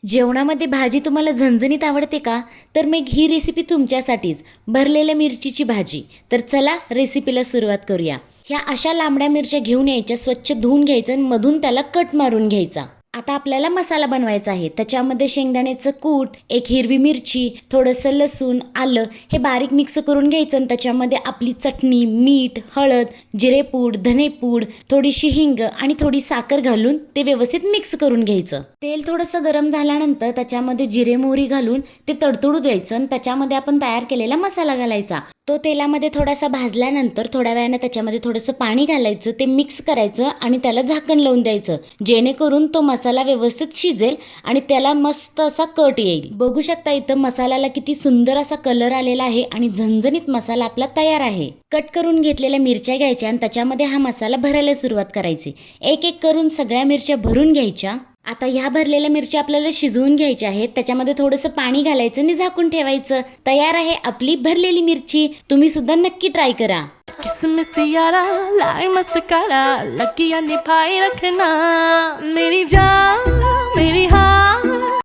जेवणामध्ये भाजी तुम्हाला झणझणीत आवडते का? तर मग ही रेसिपी तुमच्यासाठीच. भरलेल्या मिरचीची भाजी. तर चला रेसिपीला सुरुवात करूया. ह्या अशा लांबड्या मिरच्या घेऊन यायच्या, स्वच्छ धुवून घ्यायचं आणि मधून त्याला कट मारून घ्यायचा. आता आपल्याला मसाला बनवायचा आहे. त्याच्यामध्ये शेंगदाण्याचं कूट, एक हिरवी मिरची, थोडंसं लसूण, आलं हे बारीक मिक्स करून घ्यायचं आणि त्याच्यामध्ये आपली चटणी, मीठ, हळद, जिरेपूड, धनेपूड, थोडीशी हिंग आणि थोडी साखर घालून ते व्यवस्थित मिक्स करून घ्यायचं. तेल थोडंसं गरम झाल्यानंतर त्याच्यामध्ये जिरे मोहरी घालून ते तडतडू द्यायचं आणि त्याच्यामध्ये आपण तयार केलेला मसाला घालायचा. तो तेलामध्ये थोडासा भाजल्यानंतर थोड्या वेळाने त्याच्यामध्ये थोडंसं पाणी घालायचं, ते मिक्स करायचं आणि त्याला झाकण लावून द्यायचं, जेणेकरून तो मसाला व्यवस्थित शिजेल आणि त्याला मस्त असा कट येईल. बघू शकता इथं मसाल्याला किती सुंदर असा कलर आलेला आहे आणि झणझणीत मसाला आपला तयार आहे. कट करून घेतलेल्या मिरच्या घ्यायच्या आणि त्याच्यामध्ये हा मसाला भरायला सुरुवात करायची. एक एक करून सगळ्या मिरच्या भरून घ्यायच्या. आता ह्या भरलेल्या मिरच्या आपल्याला शिजवून घ्यायच्या आहेत. त्याच्यामध्ये थोडंसं पाणी घालायचं आणि झाकून ठेवायचं. तयार आहे आपली भरलेली मिरची. तुम्ही सुद्धा नक्की ट्राय करा. किसमिस यारा लाई मस्कारा लकियां निभाए रखना मेरी जान मेरी हार